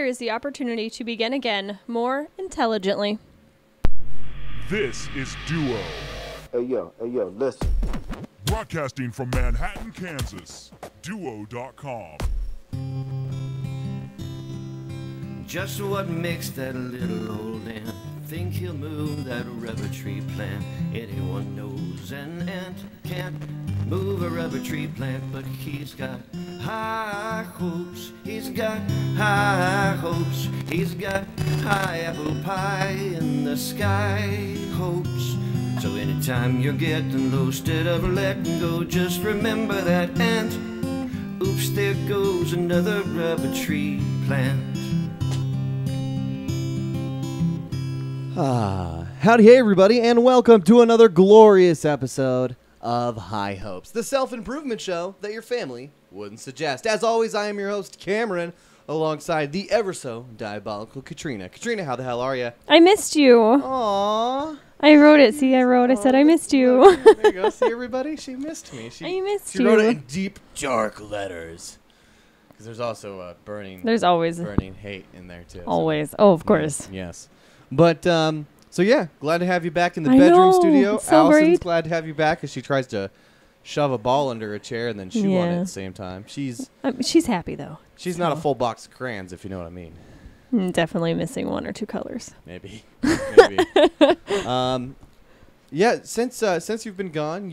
failure is the opportunity to begin again more intelligently. This is Dewoh. Hey yo, listen. Broadcasting from Manhattan, Kansas. Dewoh.com. Just what makes that little old ant think he'll move that rubber tree plant? Anyone knows an ant can't move a rubber tree plant, but he's got high hopes. He's got high hopes. He's got high apple pie in the sky hopes. So anytime you're getting low, instead of letting go, just remember that ant. Oops, there goes another rubber tree plant. Howdy, hey everybody, and welcome to another glorious episode of High Hopes, the self-improvement show that your family wouldn't suggest. As always, I am your host, Cameron, alongside the ever-so-diabolical Katrina. Katrina, how the hell are you? I missed you. Aww. I wrote it. See, I said I missed you. There you go. See, everybody? She missed me. I missed she you. She wrote it in deep, dark letters. Because there's also There's always burning hate in there, too. Always. Oh, of course. Yes. But, so yeah, glad to have you back in the bedroom studio. So Allison's great. glad to have you back as she tries to shove a ball under a chair and then chew on it at the same time. She's happy, though. She's not a full box of crayons, if you know what I mean. Definitely missing one or two colors. Maybe. Yeah, since you've been gone,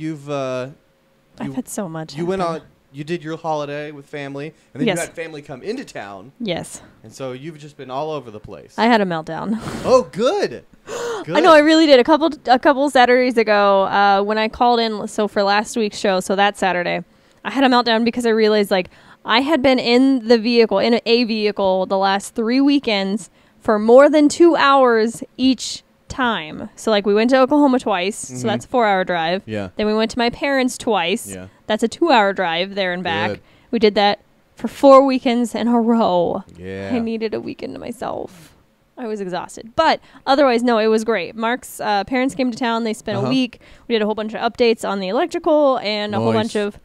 I've had so much. You went on. You did your holiday with family, and then you had family come into town. Yes. And so you've just been all over the place. I had a meltdown. Oh, good. I know, I really did. A couple Saturdays ago, when I called in, so for last week's show, so that Saturday, I had a meltdown because I realized, like, I had been in a vehicle the last 3 weekends for more than 2 hours each time. So, like, we went to Oklahoma twice, so that's a 4-hour drive. Yeah. Then we went to my parents twice. Yeah. That's a 2-hour drive there and back. Good. We did that for 4 weekends in a row. Yeah. I needed a weekend to myself. I was exhausted. But otherwise, no, it was great. Mark's parents came to town. They spent a week. We did a whole bunch of updates on the electrical and a whole bunch of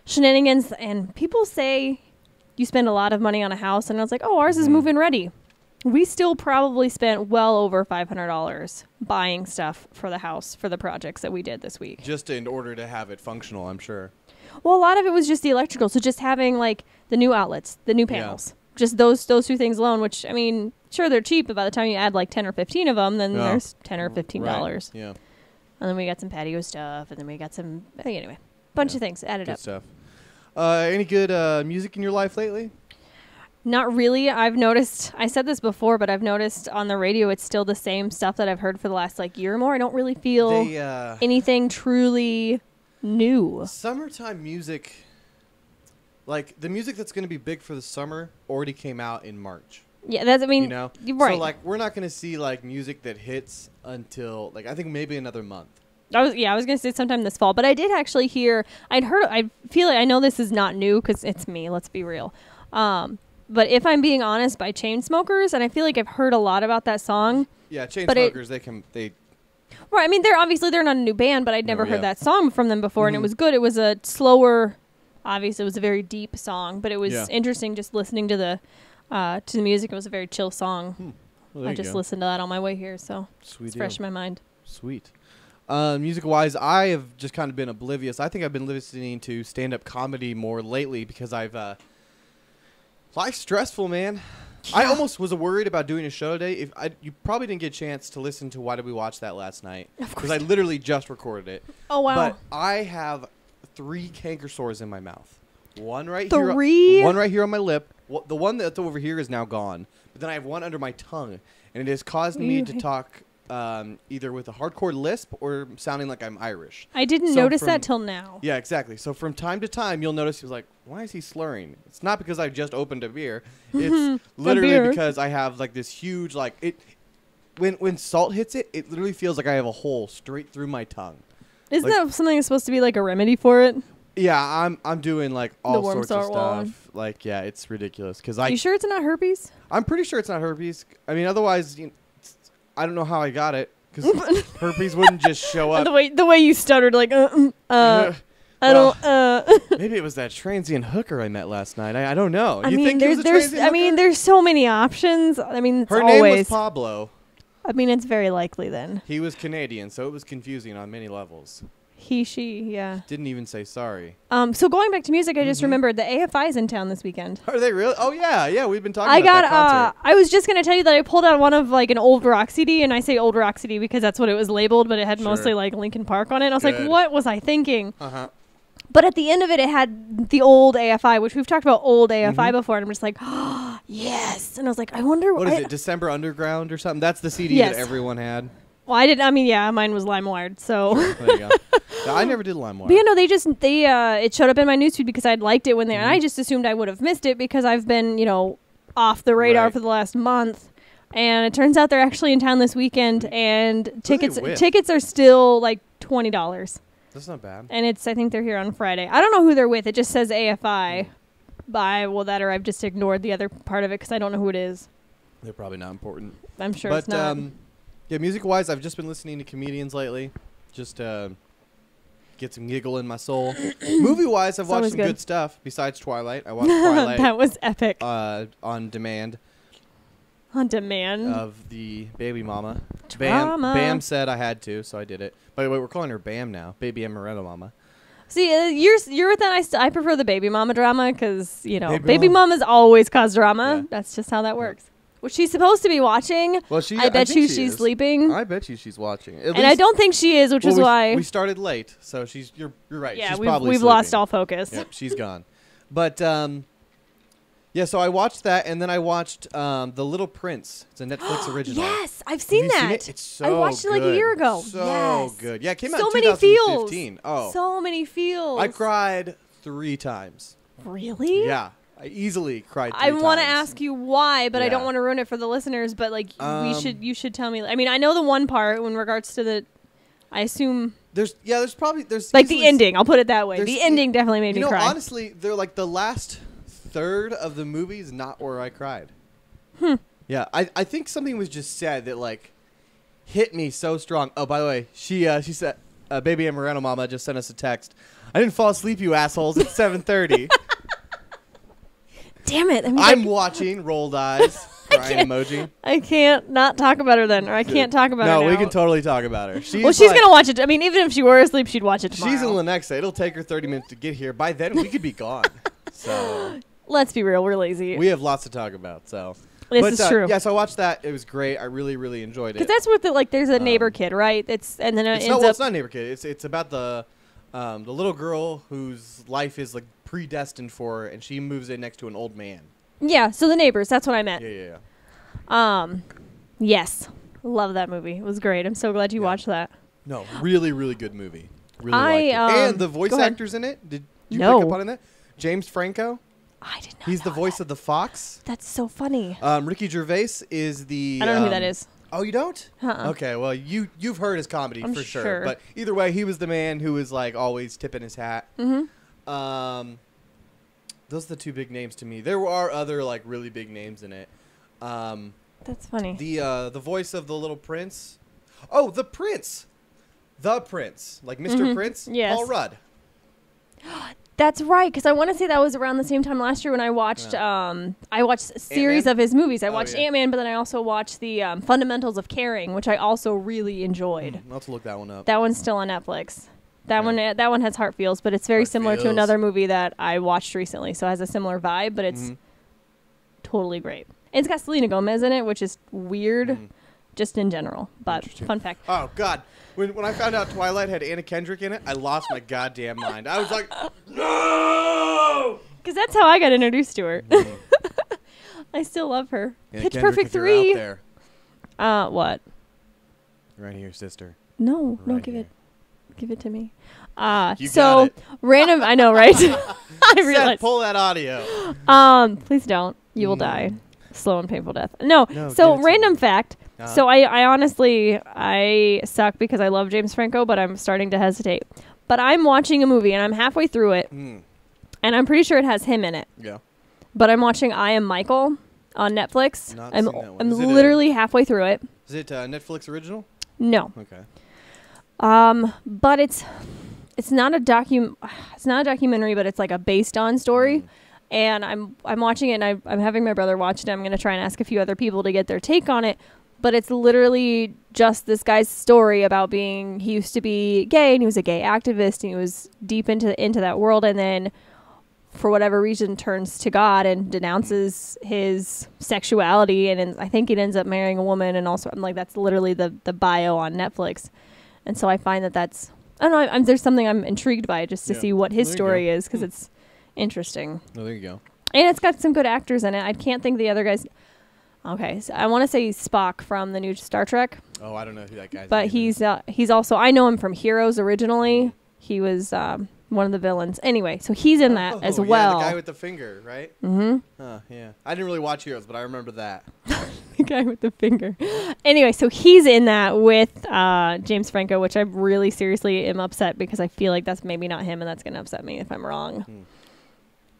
shenanigans. And people say you spend a lot of money on a house. And I was like, oh, ours is move-in ready. We still probably spent well over $500 buying stuff for the house for the projects that we did this week. Just in order to have it functional, I'm sure. Well, a lot of it was just the electrical. So just having, like, the new outlets, the new panels. Yeah. Just those two things alone, which, I mean, sure, they're cheap, but by the time you add, like, 10 or 15 of them, then there's $10 or $15. Right. Yeah. And then we got some patio stuff, and then we got some, anyway, bunch of things added up. Good stuff. Any good music in your life lately? Not really. I've noticed, I said this before, but I've noticed on the radio it's still the same stuff that I've heard for the last, like, year or more. I don't really feel anything truly new. Summertime music, like, the music that's going to be big for the summer already came out in March. Yeah, that's, I mean, you know? Right. So, like, we're not going to see, like, music that hits until, like, I think maybe another month. I was going to say sometime this fall, but I did actually hear, I feel like, I know this is not new because it's me, let's be real. But If I'm Being Honest by Chainsmokers, and I feel like I've heard a lot about that song. Yeah, Chainsmokers, they Right, I mean, they're not a new band, but I'd never heard that song from them before, and it was good. It was a slower, obviously, it was a very deep song, but it was interesting just listening to the music. It was a very chill song. Well, I just listened to that on my way here, so Sweet it's fresh in my mind. Sweet. Music-wise, I have just kind of been oblivious. I think I've been listening to stand-up comedy more lately because life's stressful, man. Yeah. I almost was worried about doing a show today. You probably didn't get a chance to listen to Why Did We Watch That last night? Because I literally just recorded it. Oh, wow. But I have 3 canker sores in my mouth. One right 3? here. One right here on my lip. The one that's over here is now gone. But then I have one under my tongue. And it has caused me to talk either with a hardcore lisp or sounding like I'm Irish. I didn't notice that till now. Yeah, exactly. So from time to time, you'll notice he's like, why is he slurring? It's not because I just opened a beer. It's literally because I have like this huge, like, when salt hits it, it literally feels like I have a hole straight through my tongue. Isn't that something that's supposed to be like a remedy for it? Yeah, I'm doing like all sorts of wall. stuff. Like, yeah, it's ridiculous. You sure it's not herpes? I'm pretty sure it's not herpes. I mean, otherwise, I don't know how I got it because herpes wouldn't just show up. The way you stuttered, like, I don't. Maybe it was that transient hooker I met last night. I don't know. I You mean, think it was a transient hooker? there's so many options. I mean, it's Her always. name was Pablo. I mean, it's very likely then. He was Canadian, so it was confusing on many levels. He, she, yeah. Didn't even say sorry. So going back to music, I just remembered the AFI's in town this weekend. Are they really? Oh yeah, we've been talking about that concert. I was just gonna tell you that I pulled out one of like an old rock CD, and I say old rock CD because that's what it was labeled, but it had mostly like Linkin Park on it. And I was like, what was I thinking? But at the end of it, it had the old AFI, which we've talked about old AFI before, and I'm just like, oh, yes. And I was like, I wonder what is it? December Underground or something? That's the CD that everyone had. Well, I didn't. I mean, yeah, mine was LimeWired, so. There you go. No, I never did LimeWire. But it showed up in my newsfeed because I'd liked it when they, and I just assumed I would have missed it because I've been, off the radar for the last month. And it turns out they're actually in town this weekend, and tickets are still like $20. That's not bad. And I think they're here on Friday. I don't know who they're with. It just says AFI. Or I've just ignored the other part of it because I don't know who it is. They're probably not important. I'm sure it's not. Yeah, music-wise, I've just been listening to comedians lately. Just get some giggle in my soul. Movie-wise, I've watched some good stuff besides Twilight. I watched Twilight. That was epic. On demand. On demand? Of the baby mama. Drama. Bam said I had to, so I did it. By the way, we're calling her Bam now. Baby Amaretto Mama. See, you're with that. I prefer the baby mama drama because, baby mamas always cause drama. Yeah. That's just how that works. Well, she's supposed to be watching. Well, I bet you she's sleeping. I bet you she's watching. And I don't think she is, which is why we started late. So you're right. Yeah, she's probably we've lost all focus. Yep, she's gone. But yeah, so I watched that, and then I watched The Little Prince. It's a Netflix original. Yes, I've seen that. Seen it? It's so good. I watched it like a year ago. So good. Yeah, it came out in so many 2015. Feels. Oh, so many feels. I cried 3 times. Really? Yeah. I easily cried 3 I times. want to ask you why, but I don't want to ruin it for the listeners. But you should tell me. I mean, I know the one part in regards to I assume there's like the ending. I'll put it that way. The ending definitely made me cry. Honestly, they're like the last third of the movie is not where I cried. Yeah, I think something was just said that like hit me so strong. Oh, by the way, she said, "Baby Amaretto Mama just sent us a text. I didn't fall asleep, you assholes. It's 7:30." Damn it! I'm watching. Rolled eyes. Crying emoji. I can't not talk about her then, or I can't talk about her now. No, we can totally talk about her. She's gonna watch it. I mean, even if she were asleep, she'd watch it tomorrow. She's in Lenexa. It'll take her 30 minutes to get here. By then, we could be gone. So let's be real, we're lazy. We have lots to talk about. So this is true. Yeah, so I watched that. It was great. I really, really enjoyed it. Because that's what there's a neighbor kid, right? It's not a neighbor kid. It's about the little girl whose life is like predestined for her, and she moves in next to an old man. Yeah, so the neighbors. That's what I meant. Yeah. Yes, love that movie. It was great. I'm so glad you watched that. No, really, really good movie. Really liked it. And the voice actors in it. Did you pick up on that? James Franco. I did not. He's the voice of the fox. That's so funny. Ricky Gervais is the. I don't know who that is. Oh, you don't? Uh-uh. Okay, well you've heard his comedy for sure. But either way, he was the man who was like always tipping his hat. Mm-hmm. Those are the 2 big names to me. There are other like really big names in it. That's funny. The voice of the little prince. Oh, the prince. The prince, like Mr. Prince. Yes. Paul Rudd. That's right, because I want to say that was around the same time last year when I watched. I watched a series of his movies. I watched Ant-Man, but then I also watched the Fundamentals of Caring, which I also really enjoyed. I'll have to look that one up. That one's still on Netflix. That one has heart feels, but it's very similar to another movie that I watched recently. So it has a similar vibe, but it's totally great. And it's got Selena Gomez in it, which is weird, just in general. But fun fact. Oh God. When I found out Twilight had Anna Kendrick in it, I lost my goddamn mind. I was like, no! Because that's how I got introduced to her. I still love her. Anna Pitch Kendrick, Perfect 3. There. What? Right here, sister. No, right give here. it. Give it to me. You so got it. random. I know, right? I realized. Seth, pull that audio. Please don't. You will die. Slow and painful death. No. So random fact. So I honestly suck because I love James Franco, but I'm starting to hesitate. But I'm watching a movie and I'm halfway through it, and I'm pretty sure it has him in it. Yeah. But I'm watching I Am Michael on Netflix. Not seen that one. I'm literally halfway through it. Is it Netflix original? No. Okay. But it's not a documentary, but it's like a based on story. And I'm watching it, and I'm having my brother watch it. I'm going to try and ask a few other people to get their take on it. But it's literally just this guy's story about he used to be gay, and he was a gay activist, and he was deep into that world, and then for whatever reason turns to God and denounces his sexuality, and I think he ends up marrying a woman. And also, I'm like, that's literally the bio on Netflix. And so I find that's, I don't know, there's something I'm intrigued by just to see what his story is, because it's interesting. Oh, there you go. And it's got some good actors in it. I can't think the other guys. Okay, so I want to say Spock from the new Star Trek. Oh, I don't know who that guy is. But he's also, I know him from Heroes originally. He was one of the villains. Anyway, so he's in that as well. The guy with the finger, right? Mm-hmm. Yeah. I didn't really watch Heroes, but I remember that. The guy with the finger. Anyway, so he's in that with James Franco, which I really seriously am upset because I feel like that's maybe not him, and that's going to upset me if I'm wrong.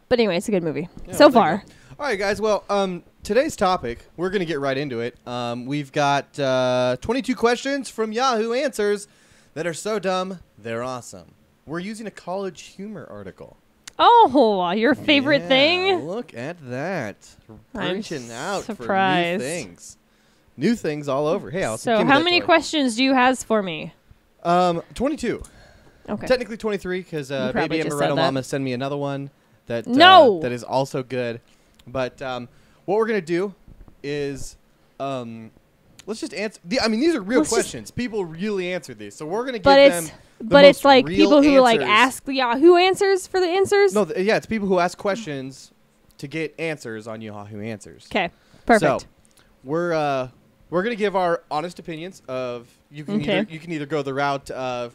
But anyway, it's a good movie so far. All right, guys. Well, today's topic, we're going to get right into it. We've got 22 questions from Yahoo Answers that are so dumb, they're awesome. We're using a college humor article. Oh, your favorite thing? Look at that. Reaching out surprised. For new things. New things all over. Hey, Allison, so how many questions do you have for me? 22. Okay. Technically 23 because Baby Amaretto Mama sent me another one that is also good. But what we're going to do is let's just answer. These are real questions. People really answer these. So we're going to give them But it's like people who like ask Yahoo Answers for the answers? No, it's people who ask questions to get answers on Yahoo Answers. Okay. Perfect. So we're going to give our honest opinions of you can either go the route of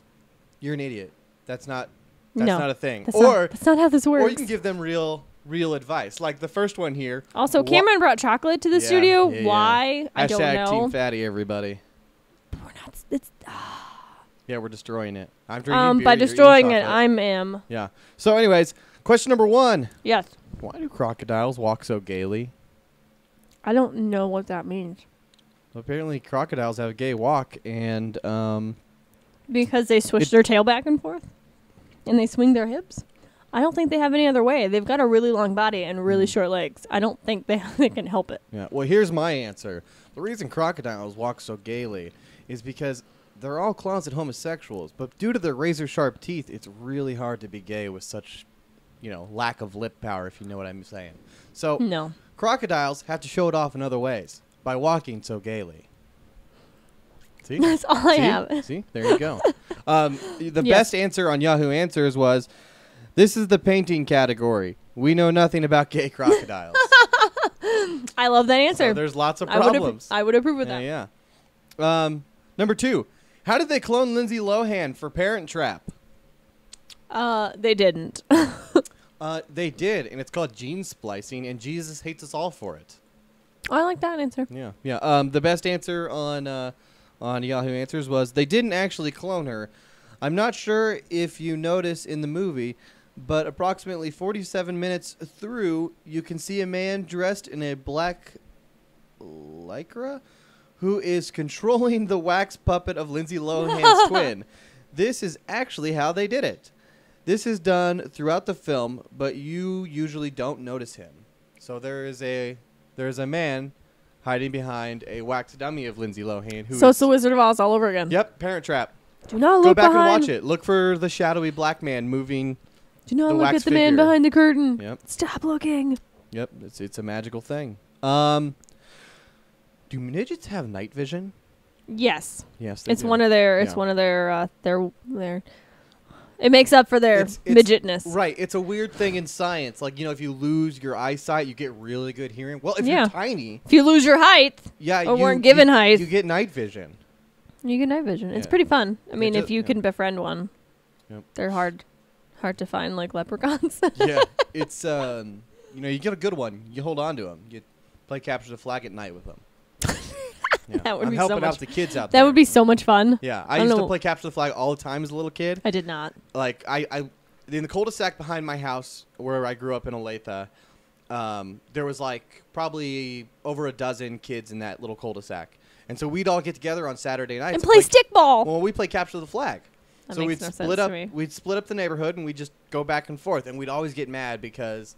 you're an idiot. That's not a thing. That's not how this works. Or you can give them real advice. Like the first one here. Also, Cameron brought chocolate to the studio. Why? I don't know. Team Fatty, everybody. But we're not. It's. Yeah, we're destroying it. I'm drinking beer. By destroying it, I am. Yeah. So, anyways, question number 1. Yes. Why do crocodiles walk so gaily? I don't know what that means. Well, apparently, crocodiles have a gay walk, and because they swish their tail back and forth, and they swing their hips. I don't think they have any other way. They've got a really long body and really short legs. I don't think they can help it. Yeah. Well, here's my answer. The reason crocodiles walk so gaily is because they're all closet homosexuals, but due to their razor-sharp teeth, it's really hard to be gay with such, lack of lip power, if you know what I'm saying. So, no. Crocodiles have to show it off in other ways by walking so gaily. See? That's all I have. See? There you go. The best answer on Yahoo Answers was, this is the painting category. We know nothing about gay crocodiles. I love that answer. So there's lots of problems. I would approve of that. Yeah. Number 2. How did they clone Lindsay Lohan for Parent Trap? They didn't. They did, and it's called gene splicing, and Jesus hates us all for it. I like that answer. Yeah. The best answer on Yahoo Answers was they didn't actually clone her. I'm not sure if you notice in the movie, but approximately 47 minutes through, you can see a man dressed in a black lycra who is controlling the wax puppet of Lindsay Lohan's twin. This is actually how they did it. This is done throughout the film, but you usually don't notice him. So there is a man hiding behind a wax dummy of Lindsay Lohan. So it's the Wizard of Oz all over again. Yep, Parent Trap. Do not Go look back behind. and watch it. Look for the shadowy black man moving. Do not look at the man behind the curtain. Yep. Stop looking. Yep, it's a magical thing. Do midgets have night vision? Yes. Yes, they do. One of their. It's one of their. It makes up for their midgetness. Right. It's a weird thing in science. Like, if you lose your eyesight, you get really good hearing. Well, if you're tiny. If you lose your height. Or weren't given height. You get night vision. You get night vision. It's pretty fun. I mean, if you can befriend one. Yep. They're hard to find, like leprechauns. Yeah. It's, you get a good one. You hold on to them. You play capture the flag at night with them. Yeah. That would I'm be helping so much out the kids out there. That would be so much fun. Yeah, I used to play capture the flag all the time as a little kid. I did not. Like I in the cul-de-sac behind my house where I grew up in Olathe, there was like probably over a dozen kids in that little cul-de-sac, and so we'd all get together on Saturday nights and play stickball. Well, we play capture the flag. That So makes no sense to me. we'd split up the neighborhood and we'd just go back and forth, and we'd always get mad because,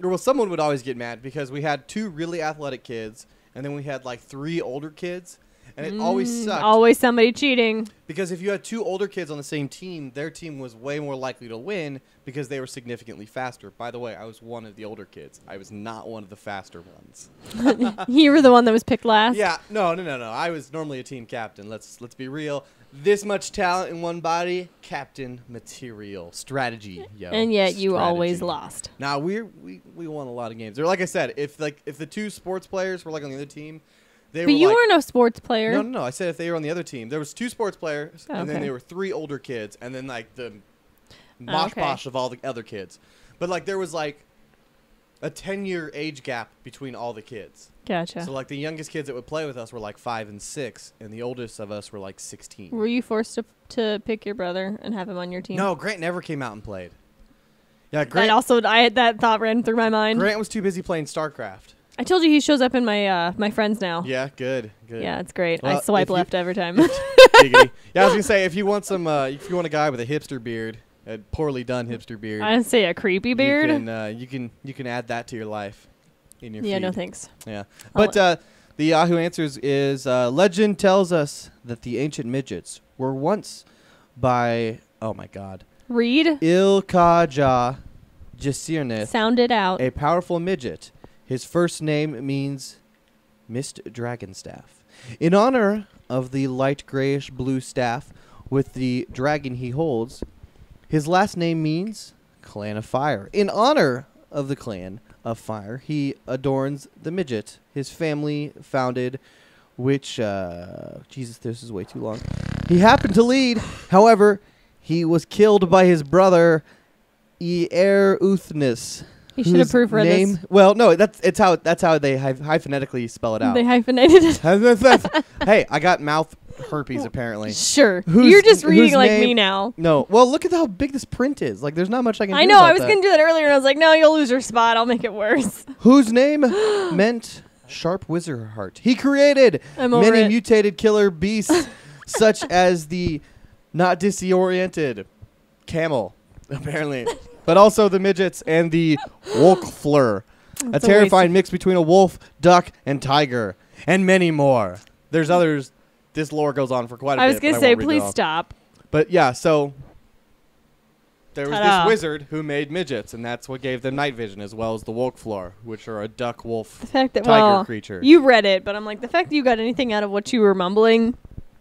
or well, someone would always get mad because we had 2 really athletic kids, and then we had like 3 older kids, and it always sucked. Always somebody cheating. Because if you had 2 older kids on the same team, their team was way more likely to win because they were significantly faster. By the way, I was one of the older kids. I was not one of the faster ones. You were the one that was picked last. Yeah, no. I was normally a team captain. Let's be real. This much talent in one body, captain material strategy, yo. And yet you Strategy. always lost. Nah, we won a lot of games. Or like I said, if the 2 sports players were like on the other team, they But were you like, weren't a sports player. No. I said if they were on the other team, there was 2 sports players, and then Okay. there were 3 older kids, and then like the mosh Okay. posh of all the other kids. But like there was like a 10-year age gap between all the kids. Gotcha. So like the youngest kids that would play with us were like 5 and 6, and the oldest of us were like 16. Were you forced to pick your brother and have him on your team? No, Grant never came out and played. Yeah, And Grant. also, that thought ran through my mind. Grant was too busy playing StarCraft. I told you he shows up in my my friends now. Yeah, good. Yeah, it's great. Well, I swipe if you- left every time. Giggity. Yeah, I was gonna say if you want if you want a guy with a hipster beard, a poorly done hipster beard, I say a creepy beard. you can add that to your life. In your Yeah, feed. no thanks. Yeah, but the Yahoo Answers is legend tells us that the ancient midgets were once by Read. Ilkaja Jasirnith, Sound it out. a powerful midget. His first name means Mist Dragon Staff. In honor of the light grayish blue staff with the dragon he holds, his last name means Clan of Fire. In honor of the Clan of Fire, he adorns the midget his family founded, which, Jesus, this is way too long. He happened to lead. However, he was killed by his brother, Eruthnis. You should have proofread this. Well, no, that's how they phonetically spell it out. They hyphenated it. Hey, I got mouth herpes apparently. Sure. Whose- You're just reading whose like name- me now. No, well, look at how big this print is. Like, there's not much I can do. I know. about I was that. going to do that earlier, and I was like, no, you'll lose your spot. I'll make it worse. Whose name meant Sharp Wizard Heart. He created I'm over many it. mutated killer beasts, such as the not disoriented camel, apparently, but also the midgets and the wolfleur, a That's a terrifying mix between a wolf, duck, and tiger, and many more. There's others. This lore goes on for quite a bit. I was going but to say, won't read it please all. stop. But yeah, so there was Ta-da. this wizard who made midgets, and that's what gave them night vision, as well as the wolfleur, which are a duck, wolf, The fact that, tiger creature. you read it, but I'm like, the fact that you got anything out of what you were mumbling,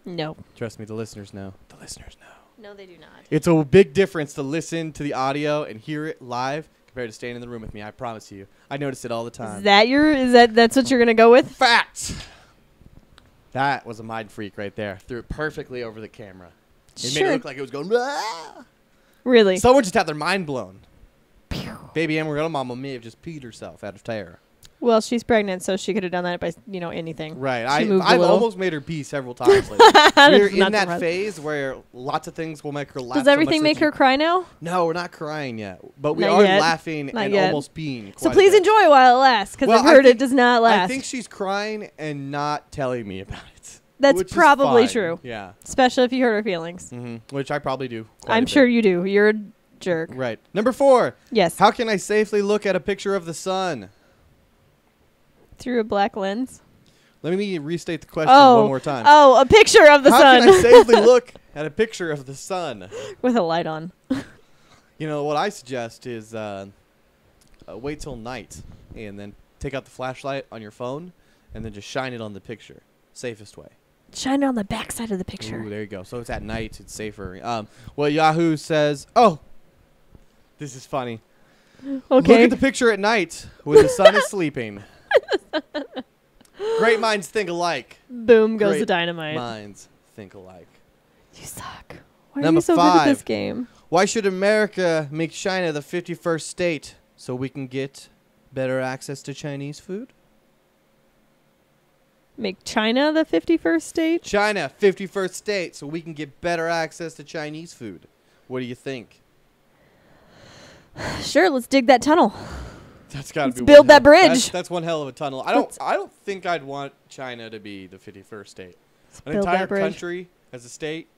no. Trust me, the listeners know. The listeners know. No, they do not. It's a big difference to listen to the audio and hear it live compared to staying in the room with me. I promise you. I notice it all the time. That's what you're going to go with? Facts. That was a mind freak right there. Threw it perfectly over the camera. It made it Sure. look like it was going. "Ah!" Really? Someone just had their mind blown. Baby Amarillo Mama may have just peed herself out of terror. Well, she's pregnant, so she could have done that by, anything. Right. She moved a I've little. almost made her pee several times. Lately. We're in that phase where lots of things will make her laugh. Does so everything much make that her cry now? No, we're not crying yet. But we Not are yet. laughing Not and yet. almost peeing. So quite a please bit. enjoy while it lasts, because Well, I've I heard think- it does not last. I think she's crying and not telling me about it. That's which is probably fine. true. Yeah. Especially if you hurt her feelings. Which I probably do. quite I'm a sure bit. you do. You're a jerk. Right. Number 4. Yes. How can I safely look at a picture of the sun? Through a black lens. Let me restate the question Oh. one more time. Oh, a picture of the How sun. can I safely look at a picture of the sun? With a light on. You know, what I suggest is wait till night and then take out the flashlight on your phone and then just shine it on the picture. Safest way. Shine it on the back side of the picture. Ooh, there you go. So it's at night. It's safer. Well, Yahoo says, oh, this is funny. Okay. Look at the picture at night when the sun is sleeping. Great minds think alike. Boom goes Great the dynamite. Minds think alike. You suck. Why are Number you so good at 5. this game? Why should America make China the 51st state so we can get better access to Chinese food? Make China the 51st state? China, 51st state, so we can get better access to Chinese food. What do you think? Sure, let's dig that tunnel. That's got to be build one that hell- bridge. That's one hell of a tunnel. I don't think I'd want China to be the 51st state. An build entire that bridge. country as a state.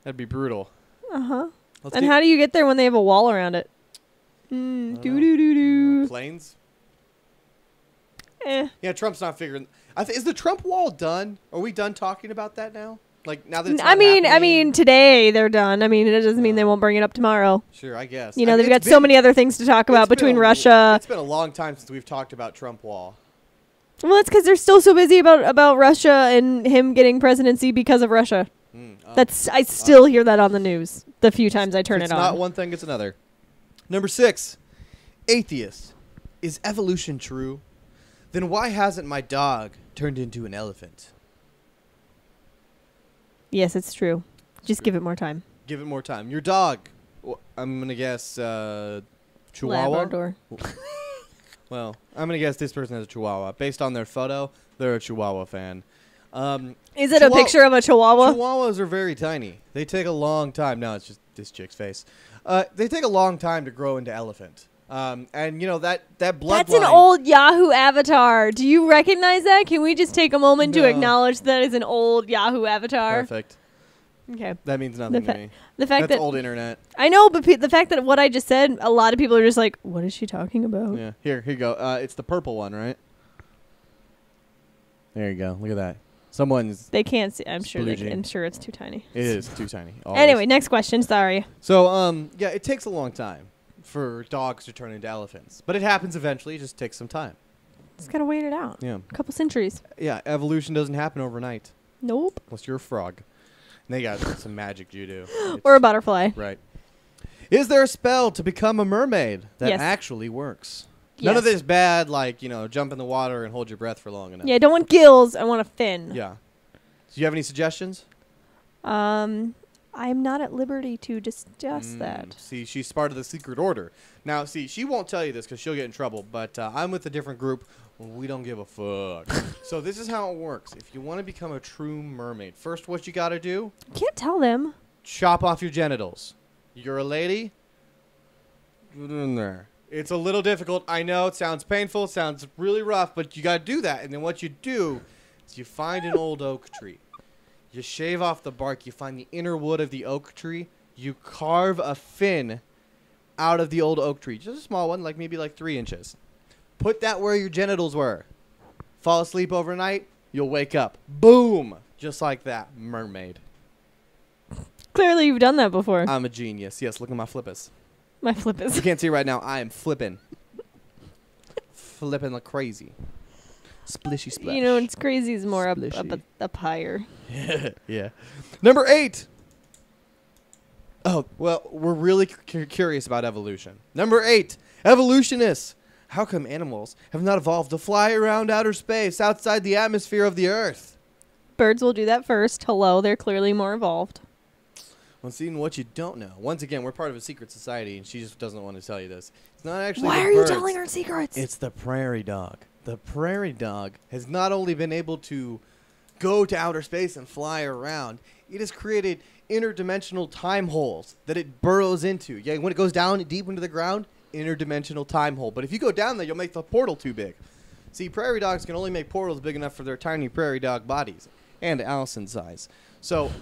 That'd be brutal. Uh-huh. And how do you get there when they have a wall around it? Do. Planes? Eh. Yeah, Trump's not figuring. Is the Trump wall done? Are we done talking about that now? Like now that it's I mean, today they're done. I mean, it doesn't mean they won't bring it up tomorrow. Sure, I guess. You know, they've got so many other things to talk about between Russia. It's been a long time since we've talked about Trump wall. Well, that's because they're still so busy about Russia and him getting presidency because of Russia. I still hear that on the news the few times I turn it on. It's not one thing, it's another. Number 6, atheist. Is evolution true? Then why hasn't my dog turned into an elephant? Yes, it's true. Just give it more time. Give it more time. Your dog, I'm going to guess Chihuahua? Labrador. Well, I'm going to guess this person has a Chihuahua. Based on their photo, they're a Chihuahua fan. Is it a picture of a Chihuahua? Chihuahuas are very tiny. They take a long time. No, it's just this chick's face. They take a long time to grow into elephant. And, you know, that bloodline. That's an old Yahoo avatar. Do you recognize that? Can we just take a moment to acknowledge that is an old Yahoo avatar? Perfect. Okay. That means nothing to me. The fact That's old internet. I know, but the fact that what I just said, a lot of people are just like, what is she talking about? Yeah. Here you go. It's the purple one, right? There you go. Look at that. Someone's. They can't see. I'm sure it's too tiny. It is too tiny. Always. Anyway, next question. Sorry. So, yeah, it takes a long time for dogs to turn into elephants, but it happens eventually. It just takes some time. Just gotta wait it out. Yeah. A couple centuries. Yeah, evolution doesn't happen overnight. Nope. Unless you're a frog. And they got some magic judo. Or a butterfly. Right. Is there a spell to become a mermaid that actually works? Yes. None of this bad, like, you know, jump in the water and hold your breath for long enough. Yeah, I don't want gills. I want a fin. Yeah. Do you have any suggestions? I'm not at liberty to discuss that. See, she's part of the secret order. Now, see, she won't tell you this because she'll get in trouble, but I'm with a different group. We don't give a fuck. So this is how it works. If you want to become a true mermaid, first what you got to do? Can't tell them. Chop off your genitals. You're a lady? Put it in there. It's a little difficult. I know it sounds painful. It sounds really rough, but you got to do that. And then what you do is you find an old oak tree. You shave off the bark. You find the inner wood of the oak tree. You carve a fin out of the old oak tree. Just a small one, like maybe like 3 inches. Put that where your genitals were. Fall asleep overnight. You'll wake up. Boom. Just like that. Mermaid. Clearly you've done that before. I'm a genius. Yes, look at my flippers. My flippers. You can't see right now. I am flipping. Flipping like crazy. Splishy splash. You know, it's crazy is more up higher. Yeah. Number 8. Oh, well, we're really curious about evolution. Number 8. Evolutionists. How come animals have not evolved to fly around outer space outside the atmosphere of the Earth? Birds will do that first. Hello, they're clearly more evolved. Well, seeing what you don't know. Once again, we're part of a secret society, and she just doesn't want to tell you this. It's not actually Why the are birds. you telling our secrets? It's the prairie dog. The prairie dog has not only been able to go to outer space and fly around, it has created interdimensional time holes that it burrows into. Yeah, when it goes down deep into the ground, interdimensional time hole. But if you go down there, you'll make the portal too big. See, prairie dogs can only make portals big enough for their tiny prairie dog bodies and Allison size. So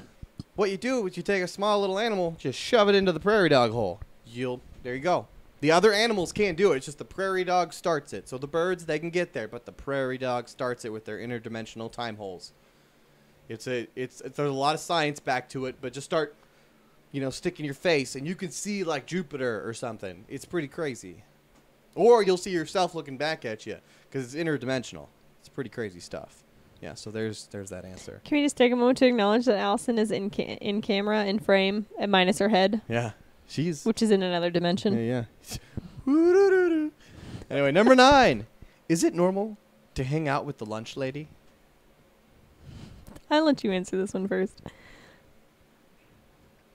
what you do is you take a small little animal, just shove it into the prairie dog hole. There you go. The other animals can't do it. It's just the prairie dog starts it. So the birds, they can get there, but the prairie dog starts it with their interdimensional time holes. There's a lot of science back to it, but just start, sticking your face, and you can see like Jupiter or something. It's pretty crazy. Or you'll see yourself looking back at you because it's interdimensional. It's pretty crazy stuff. Yeah, so there's that answer. Can we just take a moment to acknowledge that Allison is in camera, in frame, and minus her head? Yeah. Which is in another dimension. Yeah. Anyway, number 9. Is it normal to hang out with the lunch lady? I'll let you answer this one first.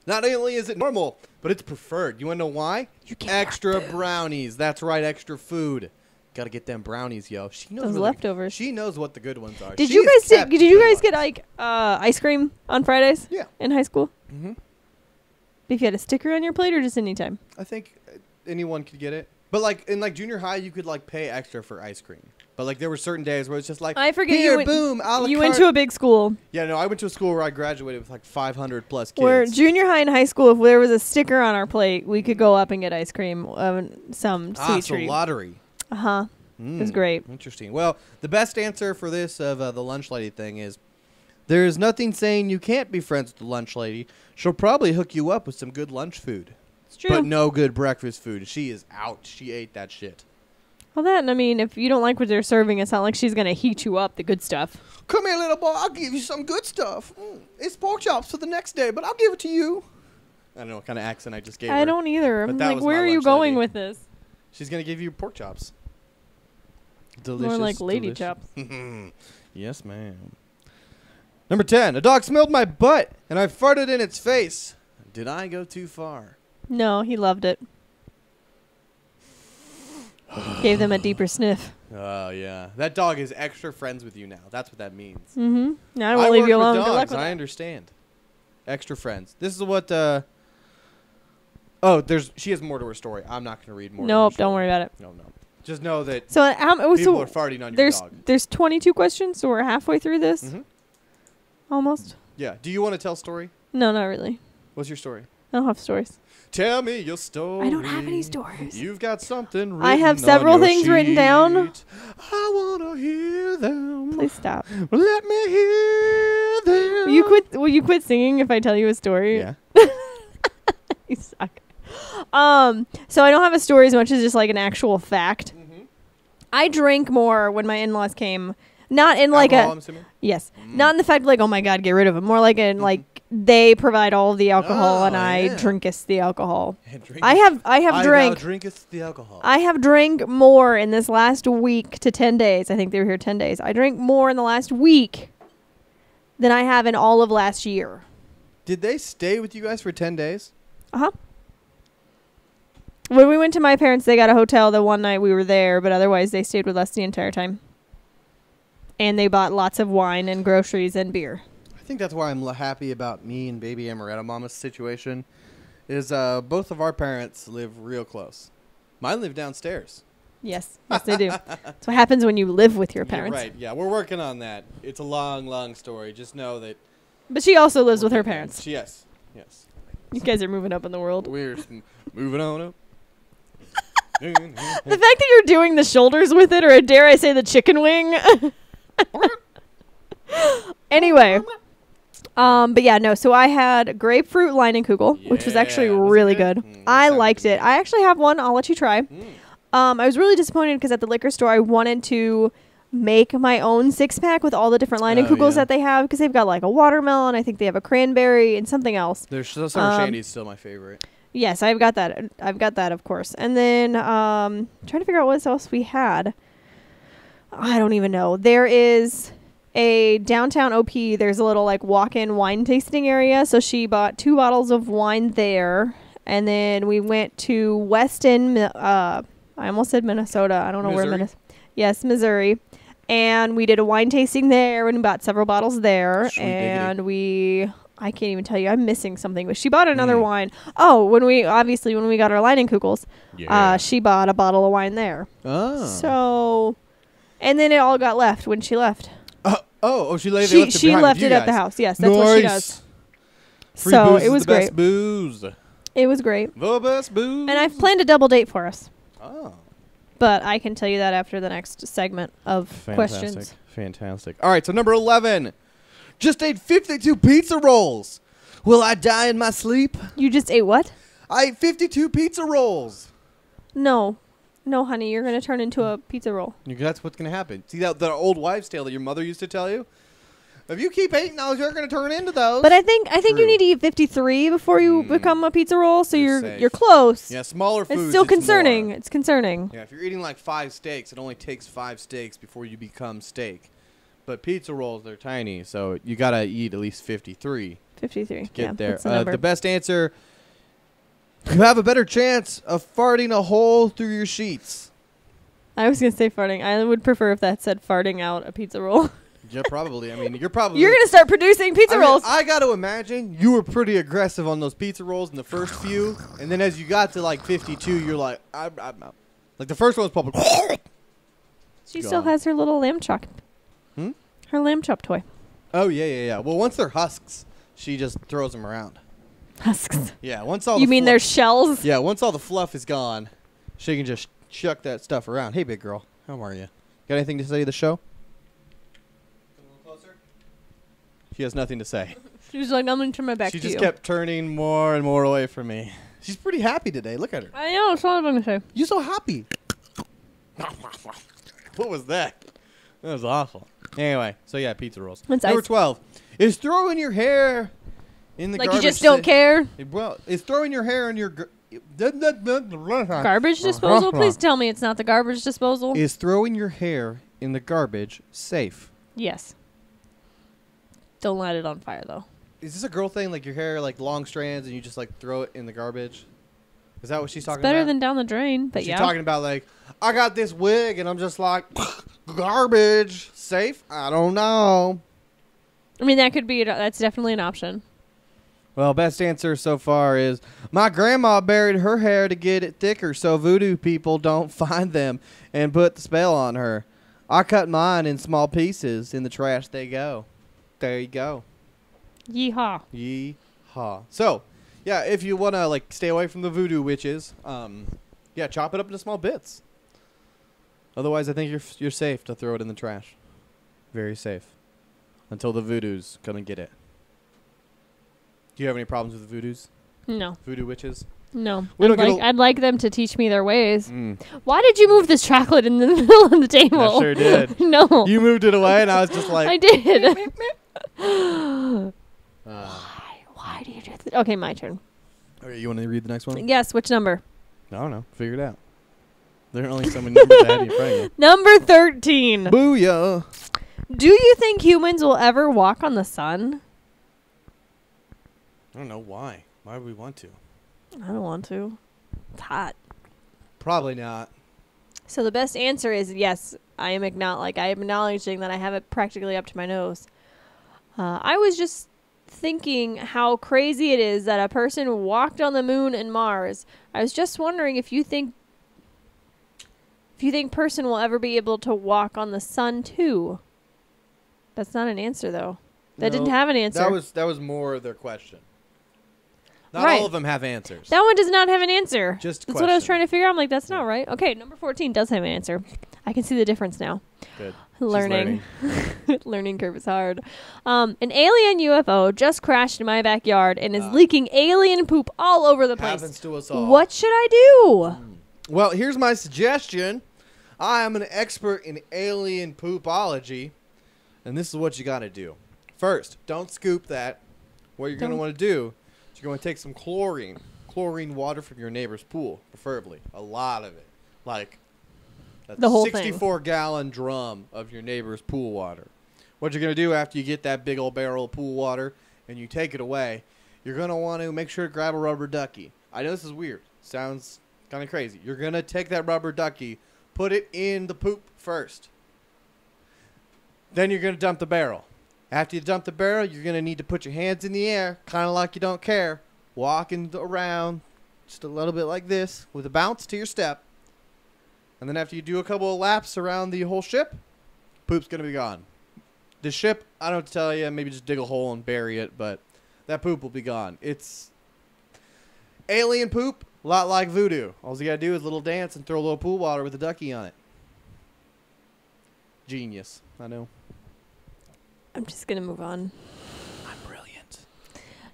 Not only is it normal, but it's preferred. You want to know why? You get extra brownies. That's right, extra food. Got to get them brownies, yo. She knows those leftovers. She knows what the good ones are. Did you guys get like ice cream on Fridays? Yeah. In high school? Mm-hmm. If you had a sticker on your plate or just anytime? I think anyone could get it. But in junior high, you could pay extra for ice cream. But like there were certain days where it's just like, I forget here, you went, boom, a la you went carte. to a big school. Yeah, no, I went to a school where I graduated with like 500 plus kids. Where junior high and high school, if there was a sticker on our plate, we could go up and get ice cream, some sweet so treat. lottery. Uh-huh. It was great. Interesting. Well, the best answer for this of the lunch lady thing is there is nothing saying you can't be friends with the lunch lady. She'll probably hook you up with some good lunch food. It's true. But no good breakfast food. She is out. She ate that shit. Well, I mean, if you don't like what they're serving, it's not like she's going to heat you up the good stuff. Come here, little boy. I'll give you some good stuff. It's pork chops for the next day, but I'll give it to you. I don't know what kind of accent I just gave her. I don't either. But I'm that like, was where my are you lunch going lady. with this? She's going to give you pork chops. Delicious. More like lady delicious. chops. Yes, ma'am. Number 10. A dog smelled my butt, and I farted in its face. Did I go too far? No, he loved it. Gave them a deeper sniff. Oh, yeah. That dog is extra friends with you now. That's what that means. Mm-hmm. Now I won't leave work you with alone. Good luck dogs. with I that. understand. Extra friends. This is what... she has more to her story. I'm not going to read more. Nope, don't worry about it. No. Just know that So, people are farting on your dog. There's 22 questions, so we're halfway through this. Mm-hmm. Almost. Yeah. Do you want to tell a story? No, not really. What's your story? I don't have stories. Tell me your story. I don't have any stories. You've got something written I have on several your things written down. sheet. I want to hear them. Please stop. Let me hear them. Will you quit singing if I tell you a story? Yeah. You suck. So I don't have a story as much as just like an actual fact. Mm-hmm. I drank more when my in-laws came. Not in Alcohol, I'm assuming? yes, not in the fact like, oh my God, get rid of them. More like in like they provide all of the alcohol and I drinkest the alcohol. I have drank. Drinketh the alcohol. I have drank more in this last week to 10 days. I think they were here 10 days. I drank more in the last week than I have in all of last year. Did they stay with you guys for 10 days? Uh-huh. When we went to my parents, they got a hotel the one night we were there, but otherwise they stayed with us the entire time. And they bought lots of wine and groceries and beer. I think that's why I'm happy about me and baby Amaretta Mama's situation is both of our parents live real close. Mine live downstairs. Yes, they do. That's what happens when you live with your parents. Right, yeah, we're working on that. It's a long, long story. Just know that... But she also lives with her parents. Yes. You guys are moving up in the world. We're moving on up. The fact that you're doing the shoulders with it, or dare I say the chicken wing. Anyway. But yeah, no. So I had grapefruit Leinenkugel, which was actually really good. I liked it. I actually have one. I'll let you try. I was really disappointed because at the liquor store, I wanted to make my own 6-pack with all the different Leinenkugels that they have, because they've got like a watermelon. I think they have a cranberry and something else. There's Summer Shandy is still my favorite. Yes, I've got that, of course. And then trying to figure out what else we had. I don't even know. There is a downtown OP. There's a little like walk-in wine tasting area. So she bought 2 bottles of wine there. And then we went to Weston. I almost said Minnesota. I don't know where Minnesota. Yes, Missouri. And we did a wine tasting there and bought several bottles there. Sweet and I can't even tell you. I'm missing something. But she bought another wine. Oh, when we got our Leinenkugels, she bought a bottle of wine there. Oh. So, and then it all got left when she left. She left it She behind left with it you at the guys. house. Yes, that's what she does. Free So booze it is was the great. best booze. It was great. The best booze. And I've planned a double date for us. Oh. But I can tell you that after the next segment of questions. Fantastic. All right, so number 11. Just ate 52 pizza rolls. Will I die in my sleep? You just ate what? I ate 52 pizza rolls. No, honey, you're going to turn into a pizza roll. That's what's going to happen. See that the old wives' tale that your mother used to tell you? If you keep eating those, you're going to turn into those. But I think you need to eat 53 before you become a pizza roll, so You're you're close. Yeah, smaller foods. It's still concerning. More. It's concerning. Yeah, if you're eating like 5 steaks, it only takes 5 steaks before you become steak. But pizza rolls, they're tiny, so you got to eat at least 53. 53. To get there. That's the number. The best answer, you have a better chance of farting a hole through your sheets. I was going to say farting. I would prefer if that said farting out a pizza roll. Yeah, probably. I mean, you're probably... You're going to start producing pizza rolls. I got to imagine you were pretty aggressive on those pizza rolls in the first few, and then as you got to like 52, you're like, I'm out. Like the first one was probably... She still has her little lamb chop. Her lamb chop toy. Oh, yeah. Well, once they're husks, she just throws them around. Husks. Yeah, once all you mean their shells? Yeah, once all the fluff is gone, she can just shuck that stuff around. Hey, big girl. How are you? Got anything to say to the show? A little closer? She has nothing to say. She was like, I'm going to turn my back to you. She just kept turning more and more away from me. She's pretty happy today. Look at her. I know. That's what I'm going to say. You're so happy. What was that? That was awful. Anyway, so yeah, pizza rolls. Number 12 is throwing your hair in the garbage. Like you just don't care? Well, is throwing your hair in your garbage disposal? Please tell me it's not the garbage disposal. Is throwing your hair in the garbage safe? Yes. Don't light it on fire, though. Is this a girl thing? Like your hair, like long strands, and you just like throw it in the garbage? Is that what she's talking about? It's better than down the drain, but She's talking about like, I got this wig, and I'm just like, garbage safe? I don't know. I mean, that could be. That's definitely an option. Well, best answer so far is, my grandma buried her hair to get it thicker so voodoo people don't find them and put the spell on her. I cut mine in small pieces. In the trash they go. There you go. Yeehaw. Yeehaw. So, yeah, if you want to like stay away from the voodoo witches, yeah, chop it up into small bits. Otherwise, I think you're safe to throw it in the trash. Very safe. Until the voodoos come and get it. Do you have any problems with voodoos? No. Voodoo witches? No. I'd like them to teach me their ways. Why did you move this chocolate in the middle of the table? I sure did. No. You moved it away, and I was just like... I did. Why do you do that? Okay, my turn. Okay, you want to read the next one? Yes, which number? I don't know. Figure it out. There are only so many numbers ahead in front of you. Number 13. Booyah. Do you think humans will ever walk on the sun? I don't know why. Why would we want to? I don't want to. It's hot. Probably not. So the best answer is yes. I am acknowledging that I have it practically up to my nose. I was just thinking how crazy it is that a person walked on the moon and Mars. I was just wondering if you think person will ever be able to walk on the sun too. That's not an answer though. That didn't have an answer. That was more of their question. Not all of them have answers. That one does not have an answer. Just that's what I was trying to figure out. I'm like, that's not right. Okay, number 14 does have an answer. I can see the difference now. Good. Learning. Learning curve is hard. An alien UFO just crashed in my backyard and is leaking alien poop all over the place. Happens to us all. What should I do? Well, here's my suggestion. I am an expert in alien poopology, and this is what you got to do. First, don't scoop that. What you're going to want to do is you're going to take some chlorine water from your neighbor's pool, preferably. A lot of it. Like the whole 64-gallon drum of your neighbor's pool water. What you're going to do after you get that big old barrel of pool water and you take it away, you're going to want to make sure to grab a rubber ducky. I know this is weird. Sounds kind of crazy. You're going to take that rubber ducky, put it in the poop first. Then you're going to dump the barrel. After you dump the barrel, you're going to need to put your hands in the air, kind of like you don't care, walking around just a little bit like this with a bounce to your step. And then after you do a couple of laps around the whole ship, poop's going to be gone. The ship, I don't have to tell you, maybe just dig a hole and bury it, but that poop will be gone. It's alien poop, a lot like voodoo. All you got to do is a little dance and throw a little pool water with a ducky on it. Genius, I know. I'm just going to move on. I'm brilliant.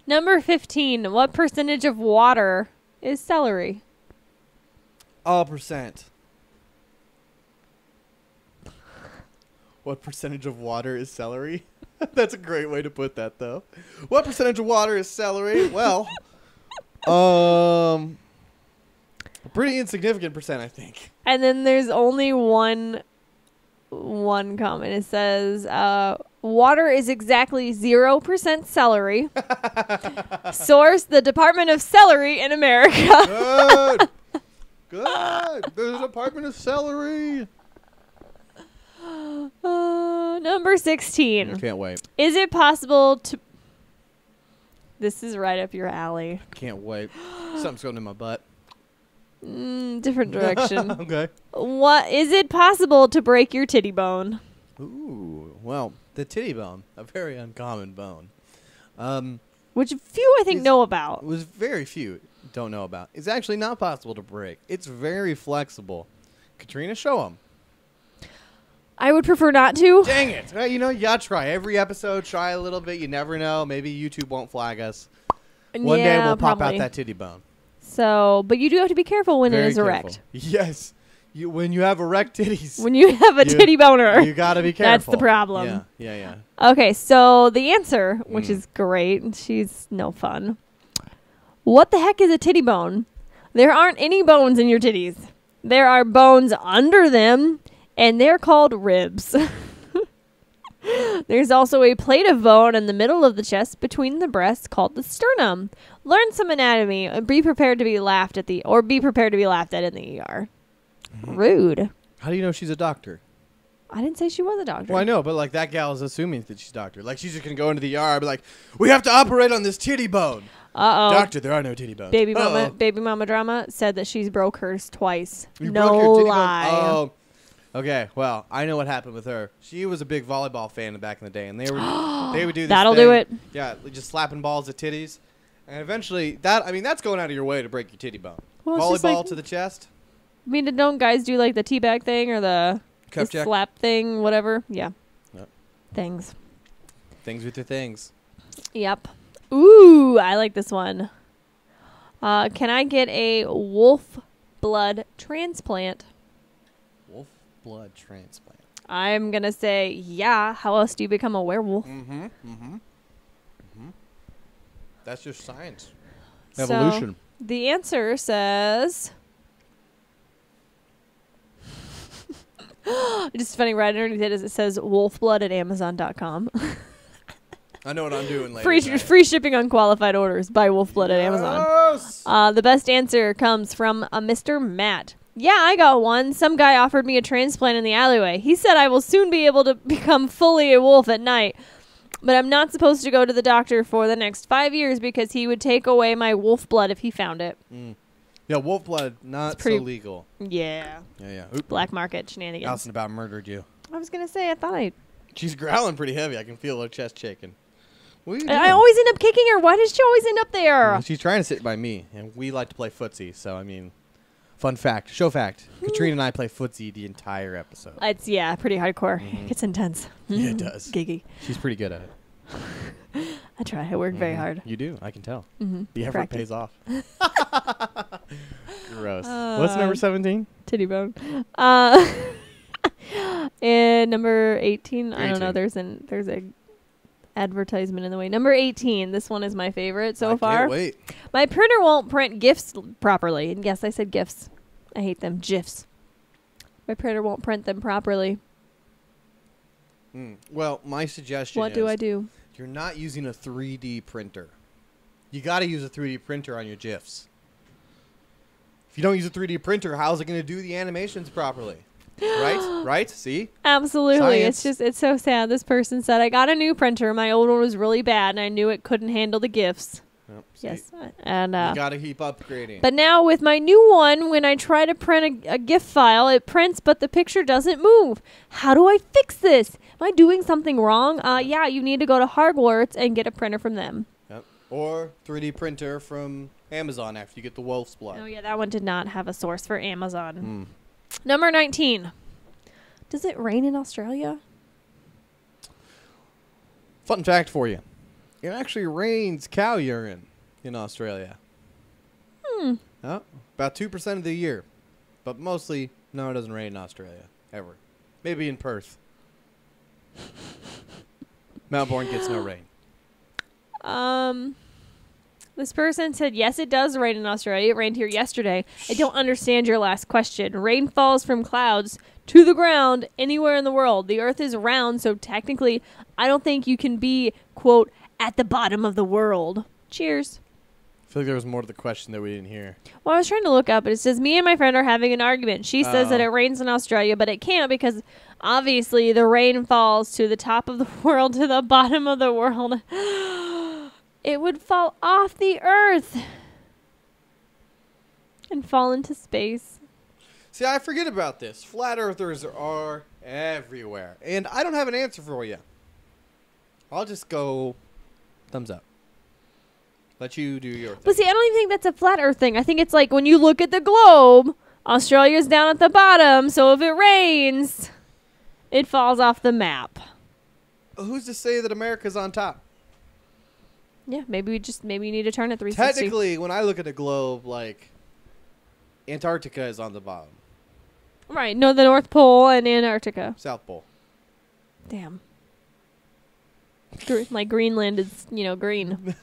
Number 15. What percentage of water is celery? All percent. What percentage of water is celery? That's a great way to put that, though. What percentage of water is celery? Well, a pretty insignificant percent, I think. And then there's only one comment. It says, water is exactly 0% celery. Source, the Department of Celery in America. Good. There's a Department of Celery. Number 16. I can't wait. Is it possible to... This is right up your alley. Can't wait. Something's going in my butt. Different direction. Okay. What is it possible to break your titty bone? Ooh, well, the titty bone, a very uncommon bone. Which few I think know about. Was very few don't know about. It's actually not possible to break. It's very flexible. Katrina, show them. I would prefer not to. Dang it. Well, you know, you gotta try. Every episode, try a little bit. You never know. Maybe YouTube won't flag us. One day we'll pop out that titty bone. So, but you do have to be careful when Very it is careful. erect. Yes. When you have erect titties. When you have a titty boner. You gotta be careful. That's the problem. Yeah. Okay, so the answer, which is great, she's no fun. What the heck is a titty bone? There aren't any bones in your titties. There are bones under them, and they're called ribs. There's also a plate of bone in the middle of the chest between the breasts called the sternum. Learn some anatomy and be prepared to be laughed at in the ER. Rude. How do you know she's a doctor? I didn't say she was a doctor. Well, I know, but like that gal is assuming that she's a doctor. Like she's just gonna go into the ER and be like, "We have to operate on this titty bone." Doctor, there are no titty bones. Baby mama drama said that she's broke hers twice. You no broke your titty lie. Bone? Oh. Okay, well, I know what happened with her. She was a big volleyball fan back in the day, and they would do this That'll thing. do it. Yeah, just slapping balls at titties, and eventually that's going out of your way to break your titty bone. Well, it's just Volleyball like, to the chest. I mean, don't guys do like the teabag thing or the Cup check. slap thing, whatever? Yeah. Yep. Things with your things. Yep. Ooh, I like this one. Can I get a wolf blood transplant? Wolf blood transplant. I'm going to say, yeah. How else do you become a werewolf? That's just science. So, Evolution. the answer says... Just funny, right underneath it says wolfblood at Amazon.com. I know what I'm doing later. Free shipping on qualified orders. Buy wolfblood at Amazon. The best answer comes from Mr. Matt. Yeah, I got one. Some guy offered me a transplant in the alleyway. He said I will soon be able to become fully a wolf at night. But I'm not supposed to go to the doctor for the next 5 years because he would take away my wolf blood if he found it. Yeah, wolf blood, not so legal. Yeah. Yeah. Black market shenanigans. Alison about murdered you. I was going to say, She's growling pretty heavy. I can feel her chest shaking. What are you doing? I always end up kicking her. Why does she always end up there? Well, she's trying to sit by me, and we like to play footsie. So, I mean, fun fact, show fact. Katrina and I play footsie the entire episode. It's, pretty hardcore. It's intense. Yeah, it does. Giggy. She's pretty good at it. I try. I work very hard. You do. I can tell. The effort Practice. pays off. Gross. What's number 17? Titty bone. And number 18. I don't know. There's a advertisement in the way. Number 18. This one is my favorite so far. Can't wait. My printer won't print GIFs properly. And yes, I said GIFs. I hate them. GIFs. My printer won't print them properly. Well, my suggestion is... What do I do? You're not using a 3D printer. You got to use a 3D printer on your GIFs. If you don't use a 3D printer, how's it going to do the animations properly? Right? See? Absolutely. Science. It's so sad. This person said, I got a new printer. My old one was really bad, and I knew it couldn't handle the GIFs. Yes. And you got to keep upgrading. But now with my new one, when I try to print a GIF file, it prints, but the picture doesn't move. How do I fix this? Am I doing something wrong? Yeah, you need to go to Hogwarts and get a printer from them. Yep. Or 3D printer from Amazon after you get the wolf's blood. Oh, yeah, that one did not have a source for Amazon. Number 19. Does it rain in Australia? Fun fact for you. It actually rains cow urine in Australia. About 2% of the year. But mostly, no, it doesn't rain in Australia. Ever. Maybe in Perth. Melbourne gets no rain. This person said, yes, it does rain in Australia. It rained here yesterday. I don't understand your last question. Rain falls from clouds to the ground anywhere in the world. The earth is round, so technically, I don't think you can be, quote, at the bottom of the world. Cheers. I feel like there was more to the question that we didn't hear. Well, I was trying to look up, but it says, me and my friend are having an argument. She says that it rains in Australia, but it can't because obviously the rain falls to the top of the world, to the bottom of the world. It would fall off the earth. And fall into space. See, I forget about this. Flat earthers are everywhere. And I don't have an answer for you. I'll just go thumbs up. Let you do your thing. But see, I don't even think that's a flat earth thing. I think it's like when you look at the globe, Australia's down at the bottom, so if it rains, it falls off the map. Who's to say that America's on top? Yeah, maybe you need to turn it 360. Technically, when I look at the globe, like, Antarctica is on the bottom. Right, no, the North Pole and Antarctica. South Pole. Damn. Like Greenland is, green.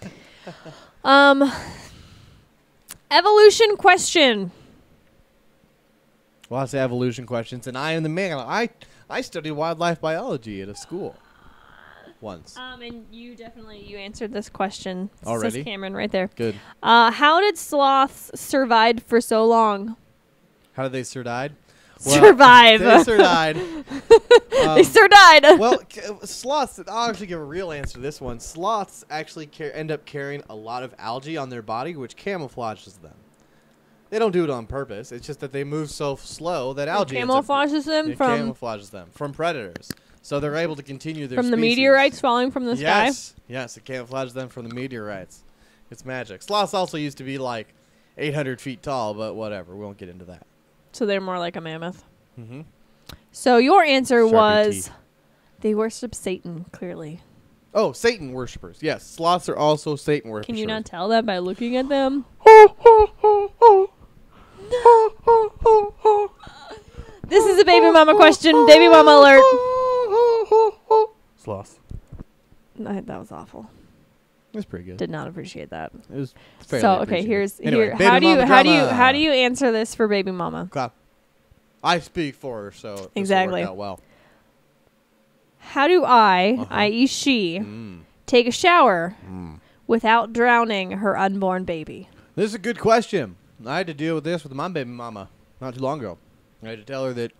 Evolution question. Lots of evolution questions, and I am the man. I studied wildlife biology at a school once. And you answered this question. Already? Says Cameron right there. Good. How did sloths survive for so long? How did they survive? Survive. They survived. They survived. Well, sloths, I'll actually give a real answer to this one. Sloths actually end up carrying a lot of algae on their body, which camouflages them. They don't do it on purpose. It's just that they move so slow that algae camouflages them from predators. So they're able to continue their from the species. meteorites falling from the sky? Yes, it camouflages them from the meteorites. It's magic. Sloths also used to be like 800 feet tall, but whatever. We won't get into that. So they're more like a mammoth. Mm-hmm. So your answer Sharpie was teeth. They worship Satan, clearly. Oh, Satan worshippers. Yes, sloths are also Satan worshippers. Can you not tell that by looking at them? This is a baby mama question. Baby mama alert. Sloths. That was awful. It was pretty good. Did not appreciate that. It was fairly So okay, Anyway, how do you you answer this for baby mama? I speak for her, so Exactly. this will work out well. How do I, i.e. she, take a shower without drowning her unborn baby? This is a good question. I had to deal with this with my baby mama not too long ago. I had to tell her that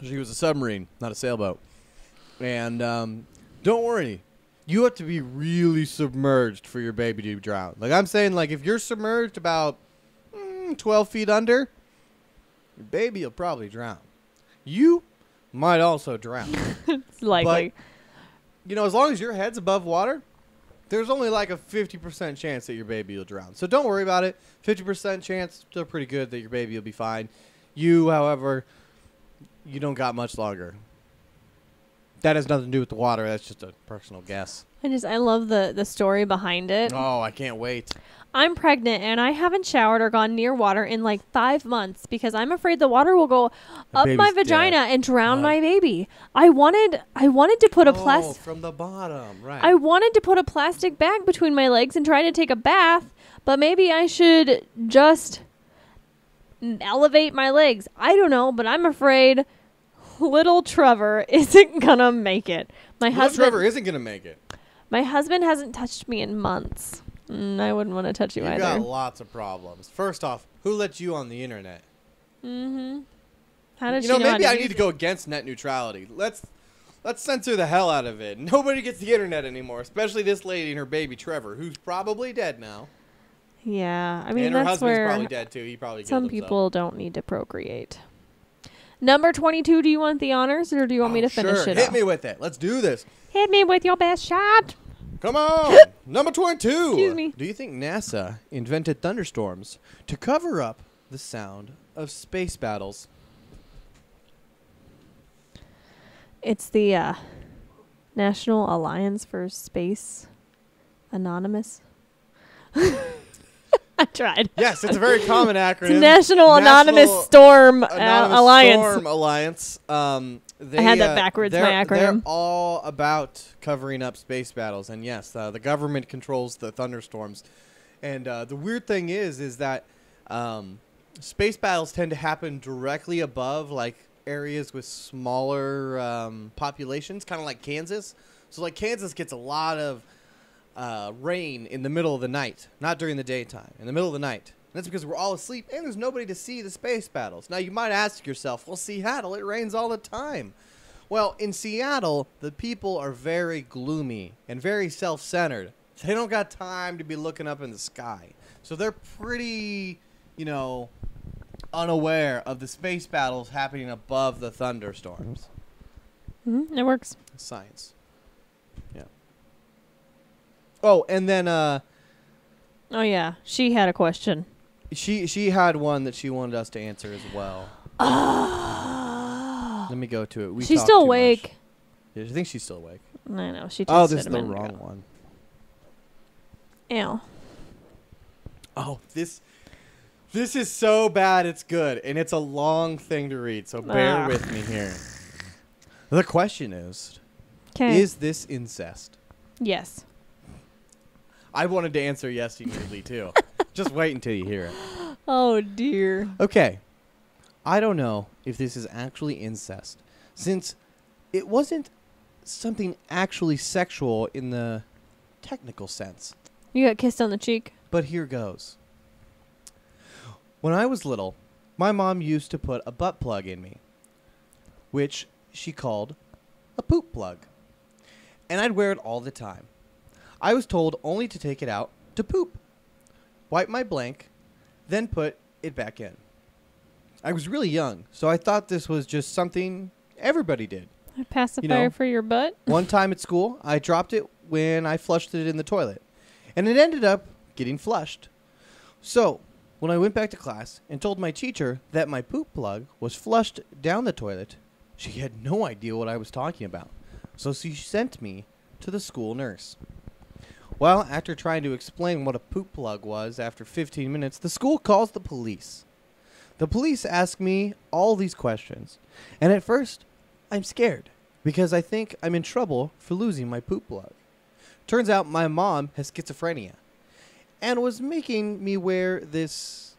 she was a submarine, not a sailboat. And don't worry. You have to be really submerged for your baby to drown. Like I'm saying, like if you're submerged about 12 feet under, your baby will probably drown. You might also drown. It's likely. But, as long as your head's above water, there's only like a 50% chance that your baby will drown. So don't worry about it. 50% chance, still pretty good that your baby will be fine. You, however, you don't got much longer. That has nothing to do with the water. That's just a personal guess. I love the story behind it. Oh, I can't wait. I'm pregnant and I haven't showered or gone near water in like 5 months because I'm afraid the water will go up my vagina and drown my baby. I wanted to put a plastic from the bottom, right? I wanted to put a plastic bag between my legs and try to take a bath, but maybe I should just elevate my legs. I don't know, but I'm afraid little Trevor isn't gonna make it. Trevor isn't gonna make it. My husband hasn't touched me in months. I wouldn't want to touch you either. You've got lots of problems. First off, who let you on the internet? Mm-hmm. How did she know maybe I need to go against net neutrality. Let's censor the hell out of it. Nobody gets the internet anymore, especially this lady and her baby Trevor, who's probably dead now. Yeah, I mean and her that's husband's where probably dead too. He probably some killed people don't need to procreate. Number 22. Do you want the honors, or do you want me to finish it? Hit me with it. Let's do this. Hit me with your best shot. Come on. Number 22. Excuse me. Do you think NASA invented thunderstorms to cover up the sound of space battles? It's the National Alliance for Space Anonymous. I tried. Yes, it's a very common acronym. It's National Anonymous Storm Alliance. Storm Alliance. I had that backwards, my acronym. They're all about covering up space battles. And yes, the government controls the thunderstorms. And the weird thing is that space battles tend to happen directly above like areas with smaller populations, kind of like Kansas. So like Kansas gets a lot of rain in the middle of the night, not during the daytime, in the middle of the night. And that's because we're all asleep and there's nobody to see the space battles. Now you might ask yourself, well, Seattle, it rains all the time. Well, in Seattle, the people are very gloomy and very self-centered. They don't got time to be looking up in the sky. So they're pretty unaware of the space battles happening above the thunderstorms. It works. Science. Yeah. Oh, and then Oh yeah, she had a question. she had one that she wanted us to answer as well. Let me go to it. She's still awake. Yeah, I think she's still awake. I know. She. Oh, this is the wrong one. Ew. Oh, this is so bad it's good, and it's a long thing to read, so bear with me here. The question is, is this incest? Yes. I wanted to answer yes immediately, too. Just wait until you hear it. Oh, dear. Okay. I don't know if this is actually incest, since it wasn't something actually sexual in the technical sense. You got kissed on the cheek? But here goes. When I was little, my mom used to put a butt plug in me, which she called a poop plug. And I'd wear it all the time. I was told only to take it out to poop, wipe my blank, then put it back in. I was really young, so I thought this was just something everybody did. A pacifier for your butt? One time at school, I dropped it when I flushed it in the toilet, and it ended up getting flushed. So, when I went back to class and told my teacher that my poop plug was flushed down the toilet, she had no idea what I was talking about. So she sent me to the school nurse. Well, after trying to explain what a poop plug was after 15 minutes, the school calls the police. The police ask me all these questions, and at first, I'm scared because I think I'm in trouble for losing my poop plug. Turns out my mom has schizophrenia and was making me wear this